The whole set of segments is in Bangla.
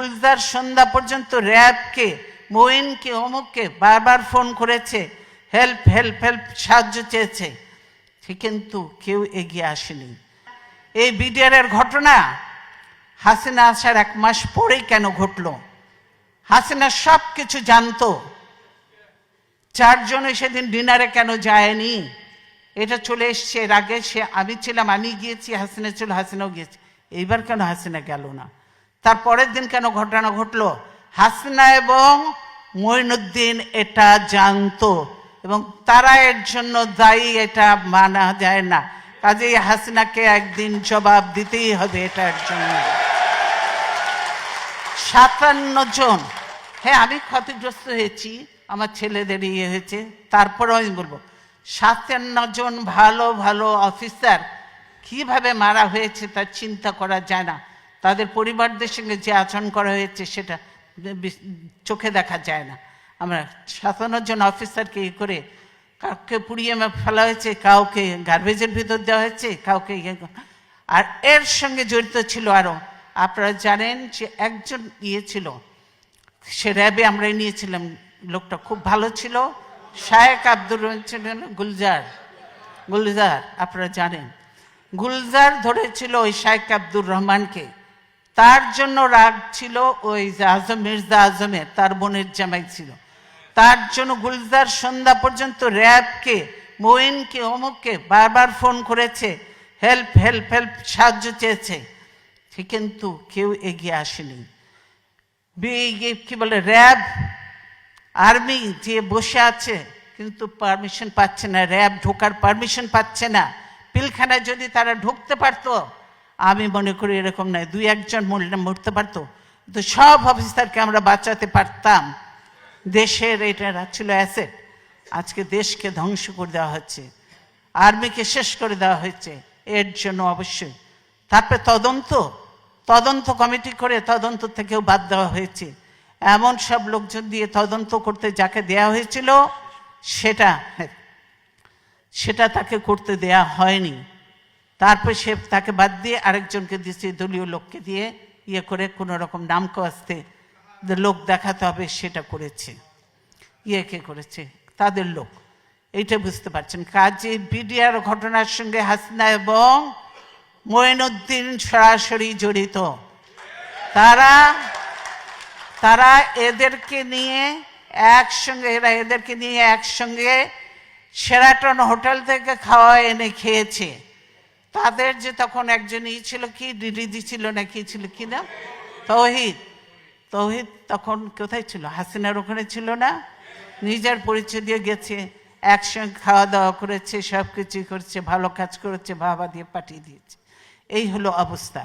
গুলজার সন্ধ্যা পর্যন্ত র্যাবকে, মঈনকে, অমুককে বারবার ফোন করেছে, হেল্প হেল্প হেল্প, সাহায্য চেয়েছে, কিন্তু কেউ এগিয়ে আসেনি। এই বিডিআরের ঘটনা হাসিনা আসার 1 মাস পরেই কেন ঘটল? হাসিনা সব কিছু জানতো। 4 জনে সেদিন ডিনারে কেন যায়নি? এটা চলে এসছে। এর আগে আমি ছিলাম, আমি গিয়েছি, হাসিনা ছিল, হাসিনাও গিয়েছে। এইবার কেন হাসিনা গেল না? তার পরের দিন কেন ঘটনা ঘটলো? হাসিনা এবং মঈনুদ্দিন এটা জানতো এবং তারা এর জন্য দায়ী, এটা মানা যায় না। কাজেই হাসিনাকে একদিন জবাব দিতেই হবে এটার জন্য। 57 জন, হ্যাঁ আমি ক্ষতিগ্রস্ত হয়েছি, আমার ছেলেদের ইয়ে হয়েছে, তারপরেও আমি বলবো 57 জন ভালো ভালো অফিসার কিভাবে মারা হয়েছে তা চিন্তা করা যায় না। তাদের পরিবারদের সঙ্গে যে আচরণ করা হয়েছে সেটা চোখে দেখা যায় না। আমরা 57 জন অফিসারকে ই করে কাউকে পুড়িয়ে ফেলা হয়েছে, কাউকে গার্বেজের ভিতর দেওয়া হয়েছে, কাউকে আর এর সঙ্গে জড়িত ছিল আরো। আপনারা জানেন যে একজন ছিল, সে র্যাবে আমরা নিয়েছিলাম, লোকটা খুব ভালো ছিল, শায়েক আব্দুর রহমান ছিলেন, গুলজার আপনারা জানেন। গুলজার ধরেছিল ওই শায়েক আব্দুর রহমানকে, তার জন্য রাগ ছিল ওই মির্জা আজমের, তার বোনের জামাই ছিল, তার জন্য গুলজার সন্ধ্যা পর্যন্ত র্যাবকে, মঈনকে, অমুককে বারবার ফোন করেছে, হেল্প হেল্প হেল্প, সাহায্য চেয়েছে, কিন্তু কেউ এগিয়ে আসেনি। কি বলে, র্যাব আর্মি যে বসে আছে কিন্তু পারমিশন পাচ্ছে না, র্যাব ঢোকার পারমিশন পাচ্ছে না। পিলখানায় যদি তারা ঢুকতে পারতো, আমি মনে করি এরকম নয়, 2-1 জন মরতে পারতো, তো সব অফিসারকে আমরা বাঁচাতে পারতাম। দেশের এটা ছিল অ্যাসেট, আজকে দেশকে ধ্বংস করে দেওয়া হচ্ছে, আর্মিকে শেষ করে দেওয়া হয়েছে। এর জন্য অবশ্যই তারপরে তদন্ত কমিটি করে তদন্ত থেকেও বাদ দেওয়া হয়েছে। এমন সব লোকজন দিয়ে তদন্ত করতে যাকে দেয়া হয়েছিল সেটা তাকে করতে দেয়া হয়নি। তারপর সে তাকে বাদ দিয়ে আরেকজনকে দিয়েছে, দলীয় লোককে দিয়ে ইয়ে করে কোনো রকম নাম কাস্তে লোক দেখাতে হবে, সেটা করেছে। কে করেছে? তাদের লোক। এইটা বুঝতে পারছেন। কাজে বিডিআর ঘটনার সঙ্গে হাসিনা এবং মঈনুদ্দিন সরাসরি জড়িত। তারা এদেরকে নিয়ে একসঙ্গে শেরাটন হোটেল থেকে খাওয়া এনে খেয়েছে। তাদের যে তখন একজন ছিল, কি দিদি ছিল না কি ছিল, কি নাম, তৌহিদ তখন কোথায় ছিল? হাসিনার ওখানে ছিল না? নিজের পরিচয় দিয়ে গেছে, একসঙ্গে খাওয়া দাওয়া করেছে, সব কিছু করেছে, ভালো কাজ করেছে, বাবা দিয়ে পাঠিয়ে দিয়েছে। এই হলো অবস্থা।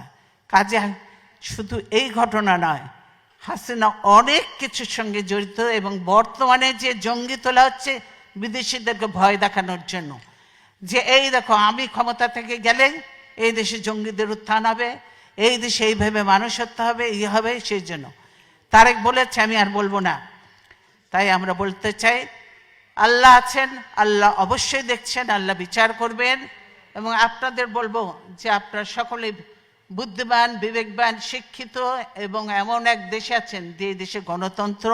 কাজে শুধু এই ঘটনা নয়, হাসিনা অনেক কিছুর সঙ্গে জড়িত এবং বর্তমানে যে জঙ্গি তোলা হচ্ছে বিদেশিদেরকে ভয় দেখানোর জন্য, যে এই দেখো আমি ক্ষমতা থেকে গেলে এই দেশে জঙ্গিদের উত্থান হবে, এই দেশে এইভাবে মানুষ হত্যা হবে, হবে। সেই জন্য তারেক বলেছে, আমি আর বলবো না। তাই আমরা বলতে চাই, আল্লাহ আছেন, আল্লাহ অবশ্যই দেখছেন, আল্লাহ বিচার করবেন। এবং আপনাদের বলবো যে আপনারা সকলে বুদ্ধিমান, বিবেকবান, শিক্ষিত এবং এমন এক দেশে আছেন যে দেশে গণতন্ত্র,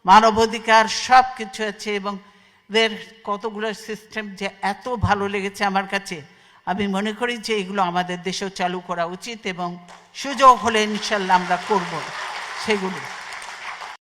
মানবাধিকার সব কিছু আছে এবং এদের কতগুলো সিস্টেম যে এত ভালো লেগেছে আমার কাছে। আমি মনে করি যে এগুলো আমাদের দেশেও চালু করা উচিত এবং সুযোগ হলে ইনশাল্লাহ আমরা করব সেগুলো।